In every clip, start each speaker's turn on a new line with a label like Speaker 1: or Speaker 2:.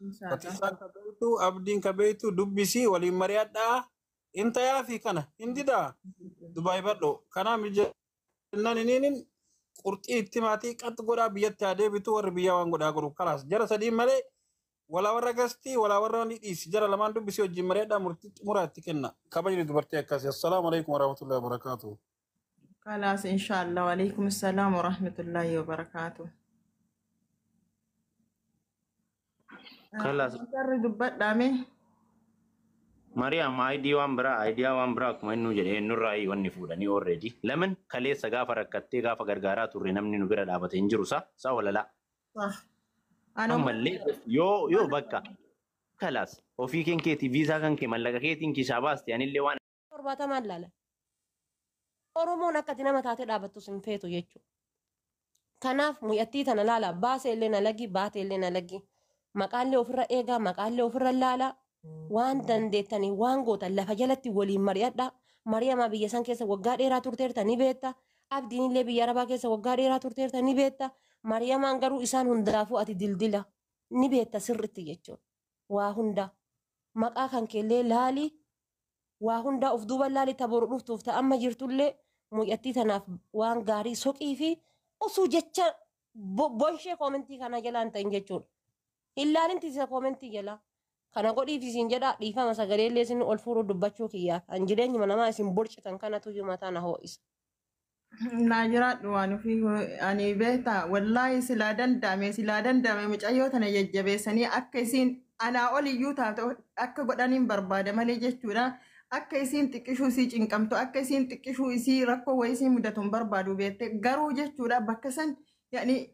Speaker 1: inshallah.
Speaker 2: Batiisaan kabeetu abdiin kabeetu dubbisi waliin mari'adhaa. Inta yaafi kana hindidaa Dubaay badho kanaa mijannaan iniin qurxii itti maatii qaxxi godhaa biyyatti haa deebitu warri biyyaa waan godhaa godhu kalaas jara sadii malee walaa warra gastii walaa warra ni dhiisi jara lamaan dubbisi wajjin mari'adhaa murtii xumuraa itti kenna kabajni dubartii akkasii assalaamu alaikum warahmatullahi wabarakaatuh.
Speaker 1: خلاص إن شاء الله وعليكم السلام ورحمة الله وبركاته.
Speaker 3: خلاص
Speaker 1: جري دبت دامي.
Speaker 3: Mariam idea waan biraa akkuma inni jedhee inni irraa wanni fuudhanii already lemon kaleessa gaafa rakkattee gaafa gargaaraa turre namni nu bira dhaabate hin jiru sa walala
Speaker 1: صح. أنا
Speaker 3: ammallee yoo bakka kalaas ofii keetii viizaa kan kee mallaqa keetiin kishaa baaste anillee waan
Speaker 4: Torbaatamaan laala. Oromoon akkati nama taate dhaabattus hin feetu jechuudha. Kanaaf mu'attii tana laala baasee illee na lagi baatee illee na lagi maqaallee ofirra eegaa maqaallee ofirra laala waan dandeettanii waan gootan lafa jalatti waliin mari'adha. Mariyamaa biyya san keessa waggaa dheeraa turteerta ni beekta. Abdiin illee biyya Arabaa keessa waggaa dheeraa turteerta ni beekta. Mariyamaan garuu isaan hundaafuu ati dildila ni beekta sirritti jechuudha. Waa hunda maqaa kan keellee laali. Waa hundaa of duuba laali taboru dhuftuuf ta'a amma jirtullee mu'attii tanaaf waan gaarii soqii fi osoo jecha bonshee koomentii kana jalaan ta'in jechuudha. Hin laalinti isa koomentii jalaa. Kana godhiif isin jedhaa dhiifama sagaleellee isin ol fuudhuu dubbachuu kiyyaaf. An jireenyuma namaa isin borcitan kanatu iyyuu mataa na ho'isa.
Speaker 1: ناجرات وانو في أني بيتا والله سلا دندامي مجايو تنا يجبسني أكيسين أنا أولي يوتا أكا قدانين بربادة مالي جتونا أكيسين تكشو سيج إنكمتو أكيسين تكشو إسي ركو ويسين مدتهم بربادو بيت قرو جتونا بكسن يعني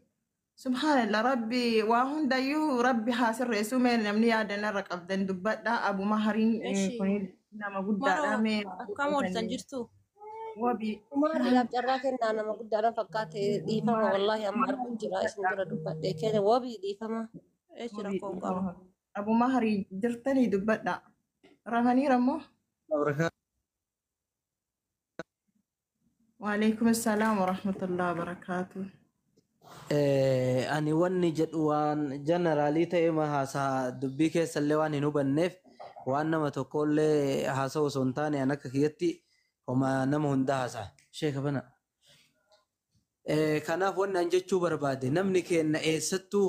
Speaker 1: سبحان الله ربي واهن دايو ربي حاسر رسو من نمني عدنا رقب دن دبات دا أبو مهرين كوني نما قد دامي
Speaker 4: Akkam ooltan jirtu?
Speaker 1: وبي
Speaker 4: Maaliidhaaf carraa kennaa nama guddaadhaan fakkaate dhiifama wallaahi amma arguun jira isin dura dubbadhee keenya wabii dhiifama. Jira koon qaba.
Speaker 1: أبو مهري جرتني دبدا رهني رمو وعليكم السلام ورحمة الله وبركاته.
Speaker 5: ani wanni jedhu waan jeneraalii ta'e haasaa dubbii keessallee waan hin hubanneef waan nama tokkollee haasa'u osoo hin taane an akka kiyyatti homa nama hunda haasaa sheeka bana. Kanaaf wanni an jechuu barbaade namni keenya eessattuu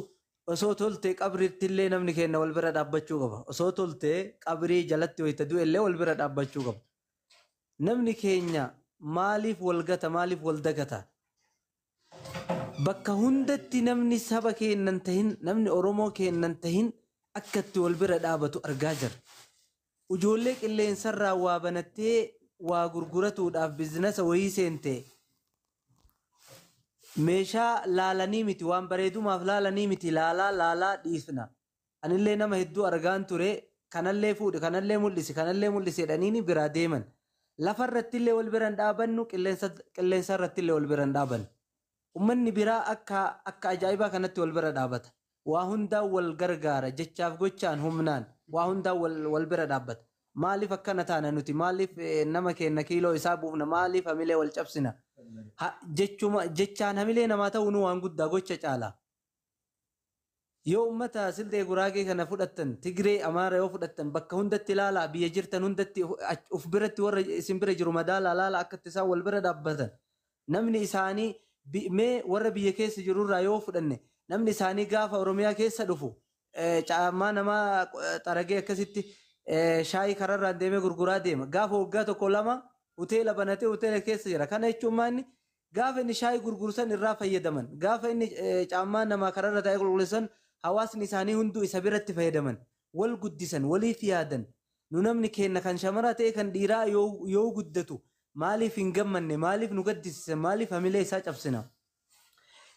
Speaker 5: osoo toltee qabrittillee namni keenya wal bira dhaabbachuu qaba. Osoo toltee qabrii jalatti wayita du'ellee wal bira dhaabbachuu qaba. Namni keenya maaliif wal gata maaliif wal dagata? Bakka hundatti namni saba keenyan tahin namni Oromoo keenyan tahin akkatti wal bira dhaabatu argaa jira. Ijoollee qilleensarraa waa banattee waa gurguratuudhaaf biizinasa wayii seente meeshaa laalanii miti waan bareedumaaf laalanii miti laalaa dhiisna. Anillee nama hedduu argaan ture kanallee fuudhe kanallee mul'ise jedhanii biraa deeman. Lafarrattillee wal bira hin dhaabannu qilleensarrattillee wal bira hin dhaabannu. Ummanni biraa akka ajaa'ibaa kanatti wal bira dhaabata. Waa hundaa wal gargaara jechaaf gochaan humnaan waa hundaa wal bira dhaabbata. Maaliif akkana taana nuti maaliif nama keenya kiiloo isaa buufna maaliif hamilee wal cabsina? Jechaan hamilee namaa ta'uu nu waan guddaa gocha caala. Yoo ummata Siltee Guraagee kana fudhattan Tigree Amaara yoo fudhattan bakka hundatti ilaalaa biyya jirtan hundatti uf biratti warra isin bira jiru madaala ilaala akkatti isaan wal bira dhaabbatan. Namni isaanii mee warra biyya keessa jirurraa yoo fudhanne namni isaanii gaafa Oromiyaa keessa dhufu caammaa namaa xaragee akkasitti shaayii kararraan deemee gurguraa deema. Gaafa waggaa tokko lama hoteela banatee hoteela keessa jira. Kana jechuun maanni gaafa inni shaayii gurgursan irraa fayyadaman gaafa inni caammaa namaa kararra taa'ee qulqulleessan hawaasni isaanii hunduu isa biratti fayyadaman wal guddisan waliif yaadan. Nu namni keenya kan shamaraa ta'e kan dhiiraa yoo guddatu maaliif hin gammanne maaliif nu gaddisiisan maaliif hamilee isaa cabsina?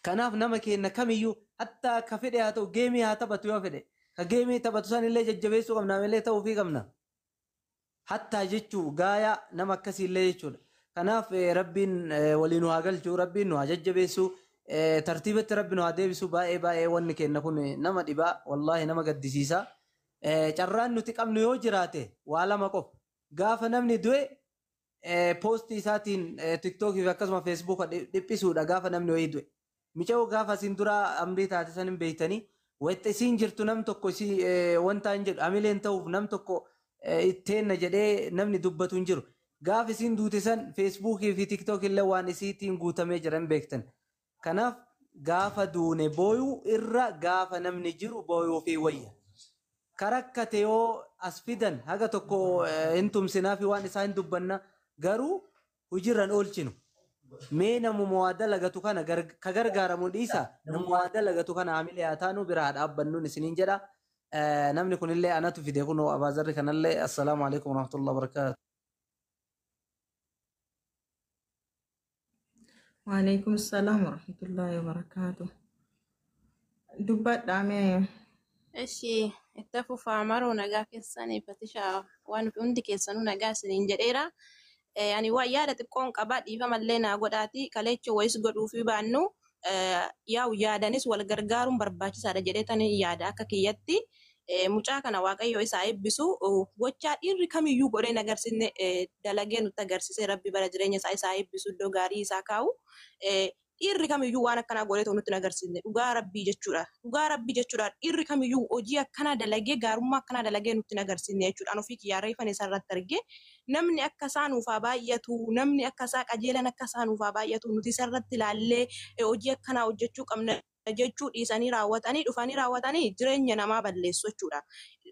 Speaker 5: Kanaaf nama keenya kamiyyuu hatta akka fedhe haa ta'u geemii haa taphatu yoo fedhe ka geemii taphatu sanillee jajjabeessuu qabna malee ta'uufii qabna. Hattaa jechuu gaayaa nama akkasiillee jechuudha. Kanaaf rabbiin waliin haa galchuu rabbiin nu haa jajjabeessuu tartiibatti rabbi nu haa deebisuu baay'ee wanni keenya kun nama dhibaa wallaahi nama gaddisiisa. Carraan nuti qabnu yoo jiraate waa lama qofa gaafa namni du'e poostii isaatiin tiktookii fi akkasuma feesbuuka dhiphisuudha gaafa namni wayii du'e. Mica'oo gaafa isin dura amrii taate san hin beektanii wayita isiin jirtu nam tokko wanta hin jedhu amileen ta'uuf nam tokko itteenna jedhee namni dubbatu hin jiru. Gaaf isiin duute san feesbuukii fi tiktook illee waan isiitiin guutamee jiran beektan. Kanaaf gaafa duune booyuu irra gaafa namni jiru booyuu fi wayya. Karakkate yoo as fidan haga tokko hin tumsinaa fi waan isaa hin dubbanna garuu hojiirran oolchinu. Mee namuma waa dalagatu kana ka gargaaramu dhiisa namuma waa dalagatu kana hamilee haa taanu biraa dhaabbannuun isiniin jedha. Namni kunillee anatu fide kunoo abaazarri kanallee assalaamu alaikum warahmatullahi wabarakatuh.
Speaker 1: Waalaikum salam warahmatullahi wabarakatuh. Dubbadhaa mee
Speaker 6: Eshi, itti fufaa maruu nagaa keessanii fatishaa waan hundi keessanuu nagaa isiniin jedheera. Ani waa yaada xiqqoon qabaa dhiifamallee naa godhaati kaleecha wayis godhuu fi baannu yaa'u yaadanis wal gargaaruun barbaachisaadha jedheetanii yaada akka kiyyatti. Mucaa kana waaqayyo isaa eebbisu gochaa dhiirri kamiyyuu godheen agarsiisne dalagee nutti agarsiisee rabbi bara jireenya isaa eebbisu iddoo gaarii isaa kaa'u. Dhiirri kamiyyuu waan akkanaa godhee ta'u nutti agarsiisne dhugaa rabbii jechuudha. Dhugaa rabbii jechuudha. Dhiirri kamiyyuu hojii akkanaa dalagee gaarummaa akkanaa dalagee nutti agarsiisne jechuudha. Ofii kiyyaa reeffan isarratti argee namni akka isaa nuufaa baay'atu namni akka isaa qajeelan akka isaa nuufaa baay'atu nuti isarratti ilaallee hojii akkanaa hojjechuu qabna jechuu dhiisanii raawwatanii dhufanii raawwatanii jireenya namaa balleessu jechuudha.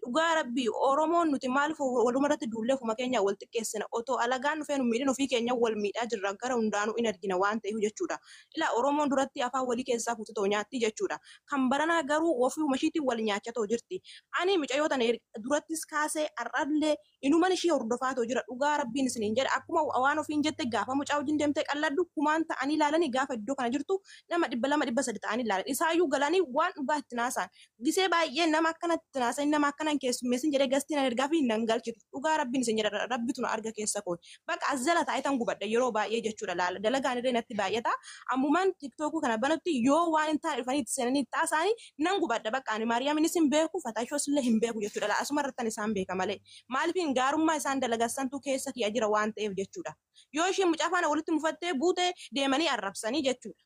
Speaker 6: Dhugaa rabbii Oromoon nuti maaliif walumarratti duullee ofuma keenya wal xiqqeessina otoo alagaan dhufee nu miidhin ofii keenya wal miidhaa jirra gara hundaanuu in argina waan ta'eef jechuudha. Ilaa Oromoon duratti afaan walii keessaa fuututoo nyaatti jechuudha. Kan baranaa garuu ofii umashiitiin wal nyaachatoo jirti. Ani mucayyoota durattis kaasee har'allee inuman ishee hordofaatoo jira. Dhugaa rabbiin isiniin jedha akkuma waan ofiin jette gaafa mucaa wajjin deemtee qalladdu kumaan ta'anii ilaalanii gaafa iddoo kana jirtu nama 200 300 ta'anii ilaalan. Isaayyuu galanii waan dhugaa itti naasan. Gisee baay'ee nama akkanatti naasan nama akkanan keessummeessin jedhee gastiin ergaa fi nan galchitu. Dhugaa rabbiin isin jedha rabbitu na arga keessa koo. Bakka azala taayitan gubadha yeroo baay'ee jechuudha laala. Dalagaan irree natti baay'ata. Ammumaan tiktookuu kana banatti yoo waan hin taane dhufanii itti seenanii itti haasa'anii nan gubadha bakka ani Maariyaaminis hin beeku Fataashoos illee hin beeku jechuudha. La asuma irrattan isaan beeka malee. Maaliifin gaarummaa isaan dalagassantu keessa kiyya jira waan ta'eef jechuudha. Yoo isheen mucaa faana walitti mufattee buute deemanii arrabsanii jechuudha.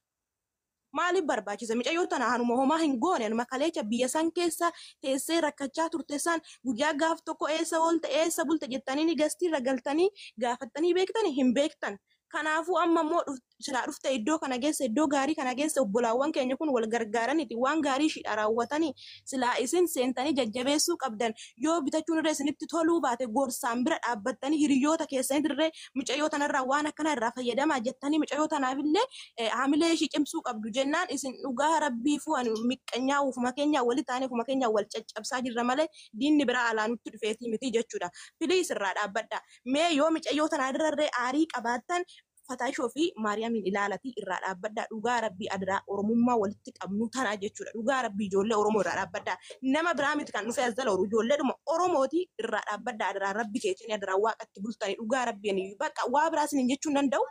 Speaker 6: Maaliif barbaachisa mucayyoo tana hanuma homaa hin goone anuma kaleecha biyya san keessa teessee rakkachaa turte san guyyaa gaaf tokko eessa oolte eessa bulte jettanii ni gastii irra galtanii gaafattanii beektanii hin beektan. Kanaafuu amma immoo silaa dhufte iddoo kana geessa iddoo gaarii kana geessa obbolaawwan keenya kun wal gargaaraniiti waan gaarii ishii raawwatanii silaa isin seentanii jajjabeessuu qabdan yoo bitachuun irra isinitti toluu baate gorsaan bira dhaabbattanii hiriyoota keessanii dirree mucayyoo tanarraa waan akkana irraa fayyadamaa jettanii mucayyoo tanaafillee haamilee ishii cimsuu qabdu jennaan isin dhugaa rabbii fu'an miqqanyaa ufuma keenya wali taanee ufuma keenya wal caccabsaa jirra malee diinni biraa alaa nutti dhufeetii miti jechuudha. Filiis irraa dhaabbadha. Mee yoo mucayyoo tanaa dirree aarii qabaattan Fataashoo fi Maariyaamiin ilaalatii irraa dhaabbadhaa dhugaa rabbii adiraa Oromummaa walitti qabnu tanaa jechuudha. Dhugaa rabbii ijoollee Oromoo irraa dhaabbadhaa. Nama biraa miti kan dhufee as dalooru ijoolleedhuma Oromooti irraa dhaabbadhaa adiraa rabbi keetiin adiraa waaqatti bultanii dhugaa rabbiin bakka waa biraa isin jechuu hin danda'u.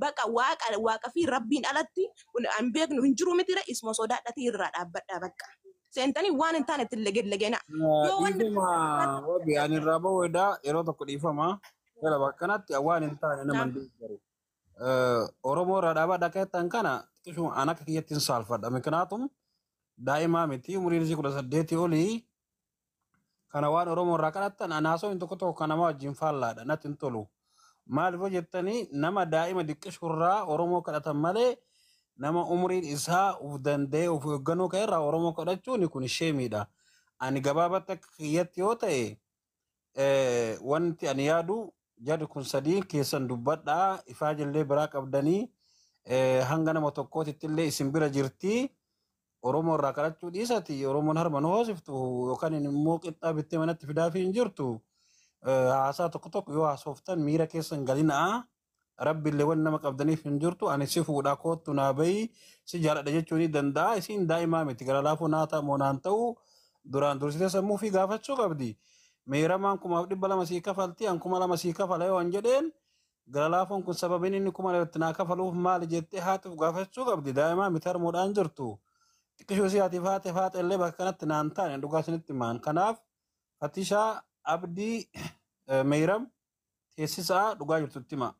Speaker 6: Bakka waaqa fi rabbiin alatti an beeknu hin jiru mitire isma sodaadhatii irraa dhaabbadhaa bakka. Seentanii waan hin taane itti legena.
Speaker 2: Dhiifama wabi ani irraa bahuudha yeroo tokko dhiifama. Gara bakkanatti waan hin taane nama hin deeggaru. Oromoo irraa dhaabadha keessan kana xiqqishuun an akka kiyyattiin saalfadha. Miknaatum daa'imaa miti umuriin ishii 18 olii kana waan Oromoo irraa kadhattan anaasoo hin tokko kan nama wajjin faallaadha natti hin tolu. Maaliif jettanii nama daa'ima xiqqishuu irraa Oromoo kadhatan malee nama umuriin isaa uf danda'ee uf eeggannoo kan irraa Oromoo kadhachuun kun sheemiidha. Ani gabaabatti akka kiyyatti yoo ta'e wanti ani yaadu jadi kun sadii keessan dubbadhaa ifaa jallee biraa qabdanii hanga nama tokkootitti illee isin bira jirti Oromoo irraa kadhachuu dhiisati Oromoon harma nu hoosiftu yookaan immoo qixxaa bittee manatti fidaafii hin jirtu haasaa tokko yoo haasoftan miira keessan galinaa rabbi illee waan nama qabdaniif hin jirtu ani si fuudhaa koottu naa bahi si jaaladha jechuu ni danda'a isin daa'imaa miti gara laafuu naa ta'u moonaan ta'u duraan dursitee sammuu fi gaafachuu qabdi. Meeramaan 200 sii kafalti an 200 sii kafala yoo an jedheen gara laafoon kun sababiin inni 200 naa kafaluuf maali jettee haatuuf gaafachuu qabdi daa'imaa miti harmuudhaan jirtu xiqqishuu siyaatiif haate illee bakka kanatti naan taane dhugaa isinitti maan kanaaf Fatishaa Abdii Meeram teessisaa dhugaa jirtutti hima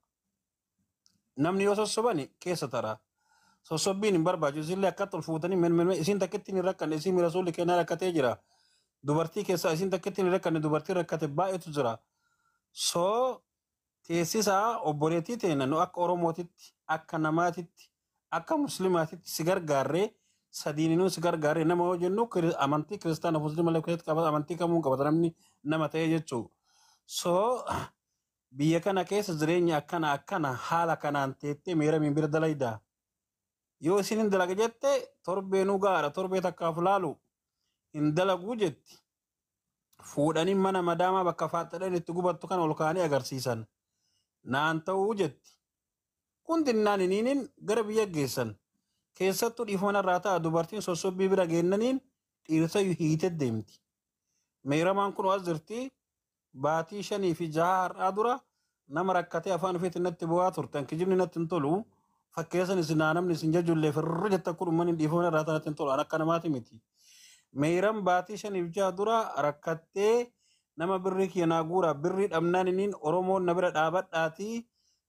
Speaker 2: namni yoo sossobani keessa tara Sossobbiin hin barbaachisu illee akka tolfuutanii men isin takkitti hin rakkanne isin rasuulli kennaa rakkatee jira. Dubartii keessaa isin takkitti hin rakkanne dubartii rakkate baay'eetu jira. So teessisaa obboleettii teena nu akka Oromootitti akka namaatitti akka muslimaatitti si gargaarree sadiininuu si gargaarree nama yoo jennu amantii kiristaana muslima lakkoofatti qabata amantii kamuu qabata namni nama ta'ee jechuudha. So biyya kana keessa jireenya akkana haala kanaan teettee meera mimbira dalaydaa. Yoo isin hin dalaga jette torbeenuu gaara torbee takkaaf laalu hin dalaguu jetti. Fuudhanii mana madaamaa bakka faaxadhan itti gubattu kan ol kaanii agarsiisan. Naan ta'uu jetti. Kundinnaan iniinin gara biyya geessan. Keessattuu dhiifama irraa ta'a dubartiin sossobbii bira geennaniin dhiirsa hiitee deemti. Meeramaan kun as jirti baatii 5 fi 6 har'aa dura nama rakkatee afaan ofiitti natti bu'aa turtan kijibni natti hin tolu. Fakkeessan isin namni isin jajullee firri jetta kun uummanni dhiifama irraa ta'a natti hin tolu akka namaati miti. Meeram baatii 5 fi 6 dura rakkattee nama birrii keenyaa guura birrii dhabnaan iniin Oromoon na bira dhaabadhaatii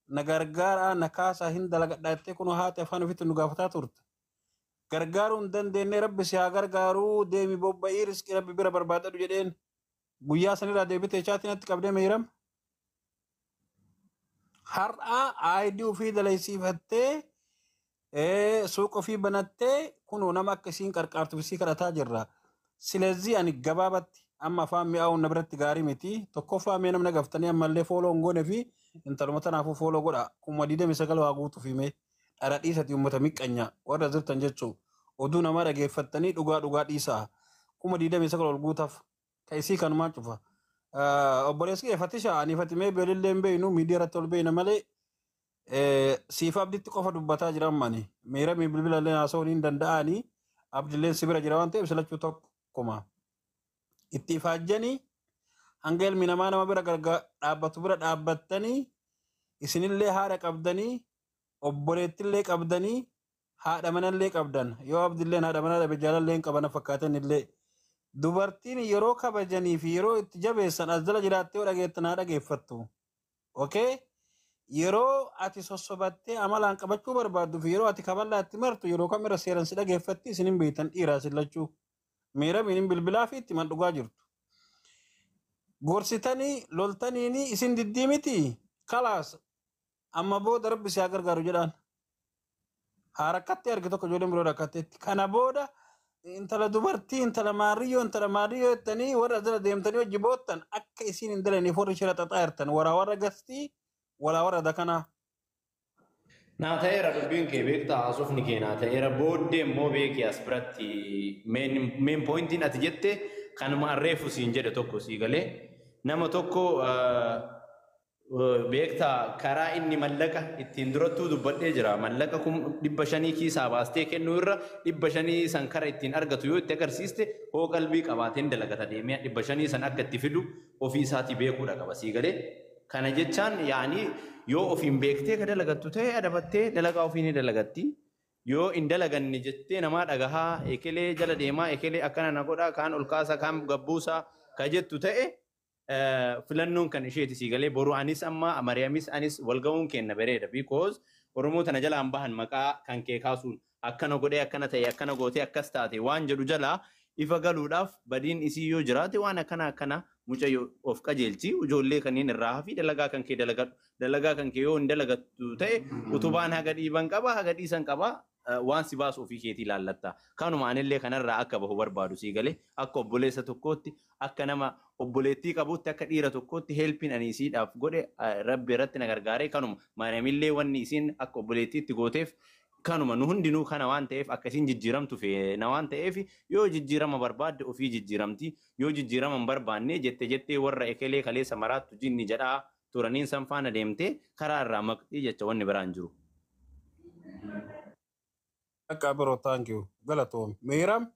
Speaker 2: na gargaaraa na kaasaa hin dalagadhaattee kun haati afaan ofiitti nu gaafataa turte. Gargaaruu hin dandeenye rabbi si haa gargaaruu deemi bobba'ii riskii rabbi bira barbaadadhu jedheen guyyaa sanirraa deebitee chaatiin natti qabdee meeram. Har'aa aayidii ofii dalaysiifattee suuqa ofii banattee kunoo nama akka isiin qarqaartuuf isii kadhataa jirra. Silezii ani gabaabatti amma afaan mi'aawun na biratti gaarii miti. Tokkoffaa mee namna gaftanii ammallee fooloo hin goone fi intaluma tanaafuu fooloo godha. 29 waa guutuuf himee dhara dhiisati uummata miqqanya warra jirtan jechuun oduu namaa dhageeffattanii dhugaa dhiisaa. 29 ol guutaaf ka isii kanumaa cufa. Obboleessi Fatisha ani Fatimee beelillee hin beeynu miidiyaa irratti ol beeyna malee siif abditti qofa dubbataa jiran mani. Meera bilbila illee haasa'uu hin danda'anii abdilleen si bira jira waan ta'eef silachuu tokkuma. Itti ifaajjanii hanga ilmi namaa nama bira dhaabbatu bira dhaabbattanii isinillee haadha qabdanii obboleettillee qabdanii haadha manallee qabdan yoo abdilleen haadha manaa dhabe jaalallee hin qaban fakkaatan illee. Dubartiin yeroo kabajanii fi yeroo itti jabeessan as jala jiraattee yoo dhageettan haa dhageeffattu. Okay? Yeroo ati sossobattee amalaan qabachuu barbaaddu fi yeroo ati kaballaa itti martu yeroo kamira seeran si dhageeffatti isin hin beektan dhiiraa sillachuu. Meera miinin bilbilaa fi itti mandhugaa jirtu. Gorsitanii loltaniini isin diddii miti kalaas amma booda rabbi si haa gargaaru jedhaan. Haa rakkattee arge tokko ijoolleen biroo rakkatteetti. Kana booda intala dubartii intala maariyyoo jettanii warra jala deemtanii hojii boottan akka isiin hin dalaniif warri shira xaxaa jirtan warra gastii warra dakanaa.
Speaker 3: Naa ta'eera dubbiin kee beektaa haasofni kee naa ta'eera booddee immoo beekee as biratti meen poointiin ati jette kanuma arreefu siin jedhe tokko sii galee nama tokko beektaa karaa inni mallaqa ittiin durattuu dubbadhee jira mallaqa 500 kiisaa baastee kennuu irra 500 san kara ittiin argatu yoo itti agarsiiste hoo qalbii qabaateen dalagata deemee 500 san akka itti fidu ofii isaatii beekuudha qaba sii galee kana jechaan yaani yoo ofiin beektee ka dalagattu ta'e adabattee dalagaa ofii ni dalagatti yoo hin dalaganne jettee namaa dhagahaa ekelee jala deemaa ekelee akkana na godhaa kaan ol kaasaa kaan gabbuusaa ka jettu ta'e filannoon kan isheeti sii galee boru anis amma Mariyaamis anis walga'uun kenna bareeda because Oromoo tana jalaan bahan maqaa kan kee kaasuun akkana godhee akkana ta'e akkana gootee akkas taate waan jedhu jalaa ifa galuudhaaf badiin isii yoo jiraate waan akkana mucayyoo of qajeelchi ijoollee kanneen irraa hafi dalagaa kan kee dalagadhu dalagaa kan kee yoo hin dalagattu ta'e utubaan haga dhiiban qaba haga dhiisan qaba waan si baasu ofii keetii laallatta kanuma anillee kanarraa akka bahu barbaadu sii galee akka obboleessa tokkootti akka nama obboleettii qabuutti akka dhiira tokkootti helpiin ani isiidhaaf godhe rabbi irratti na gargaaree kanuma Mariyaamillee wanni isiin akka obboleettiitti gooteef kanuma nu hundinuu kana waan ta'eef akkasiin jijjiiramtu feena waan ta'eef yoo jijjiirama barbaadde ofii jijjiiramti yoo jijjiirama hin barbaanne jettee warra ekelee kaleessa maraattu jinni jedhaa turaniin san faana deemtee karaa irraa maqxii jecha wanni biraan jiru.
Speaker 2: Akka biroo thank you galatoom meeram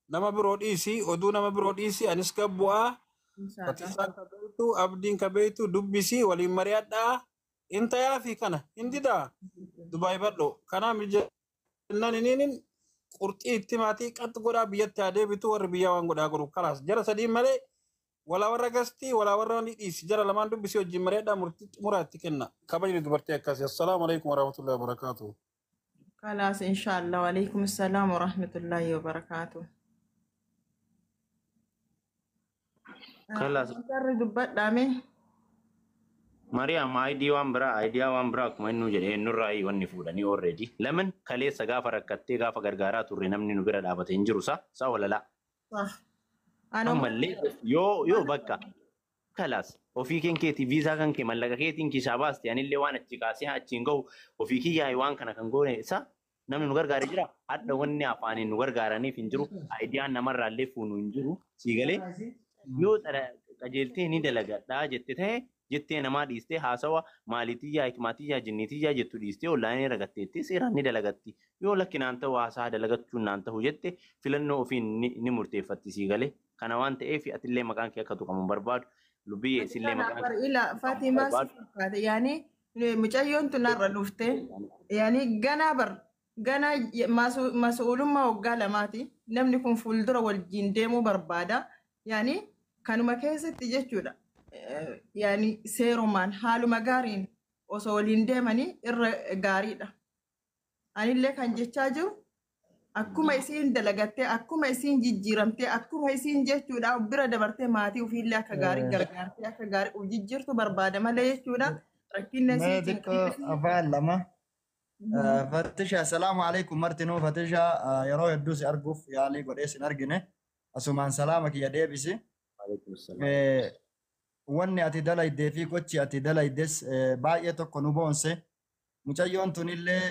Speaker 2: nama biroo dhiisi oduu nama biroo dhiisi anis gabbu'aa Fatisaan kabeetu abdiin kabeetu dubbisi waliin mari'adhaa intayaa fi kana hindidaa Dubaay badho kanaa mijannaan iniin qurxii itti maatii qaxxi godhaa biyyatti adeebitu warri biyyaa waan godhaa godhu kalaas jara sadii malee walaa warra gastii walaa warra ni dhiisi jara lamaan dubbisi wajjin mari'adhaa muraatti kenna kabajni dubartii akkasii assalaamu alaikum warahmatullahi wabarakaatuh.
Speaker 1: خلاص إن شاء الله وعليكم السلام ورحمة الله وبركاته.
Speaker 3: Kalas
Speaker 1: Jarri dubbadhaame.
Speaker 3: Mariam idea waan biraa akkuma inni jedhee nurraa wanni fuudhanii already. Lemon kaleessa gaafa rakkattee gaafa gargaaraa turre namni nu bira dhaabatee hin jiru sa walalaa.
Speaker 1: صح. أنا
Speaker 3: Ammallee yoo bakka kalas ofii keetii viizaa kan kee mallaqa keetiin kishaa baaste anillee waan achi kaasee achiin gahu ofii kiyyaa waan kana kan goone isa namni nu gargaaree jira hadda wanni afaaniin nu gargaaraniif hin jiru aayidiyaan namarraallee fuunu hin jiru siigalee yoo qajeeltee ni dalagadhaa jette ta'e jettee namaa dhiistee haasawa maalitiyyaa hikmaatiyyaa jinnitiyyaa jettu dhiistee ollaanii ragatteetti seeraan ni dalagatti yoo lakkinaan ta'u haasaa dalagachuun naan ta'u jette filannoo ofiin ni murteeffatti siigalee kana waan ta'eef atillee maqaan kee akka tuqamu barbaadu lubbii eessillee maqaan kee
Speaker 1: إلى فاطمة صفات يعني مجايون تنار لفته يعني جنا مسؤول ما وقال ماتي لم نكن فولدر والجين ديمو بربادا يعني كانوا مكيسة تجتودا يعني سيرومان حالو مقارين وصولين ديماني قاريدا أنا اللي كان جتاجو akkuma isiin dalagattee akkuma isiin jijjiiramtee akkuma isiin jechuudha bira dabartee maatii ofiillee akka gaarii gargaartee akka gaarii jijjiirtu barbaada malee jechuudha rakkinna isiitiin
Speaker 7: afaan lama Fatisha salaamu alaikum martinuu Fatisha yeroo hedduu si arguuf yaalii godhee sin argine asumaan salaama kiyya deebisi wanni ati dalaydee fi gochi ati dalaydes baay'ee tokko nu boonse mucayyoon tunillee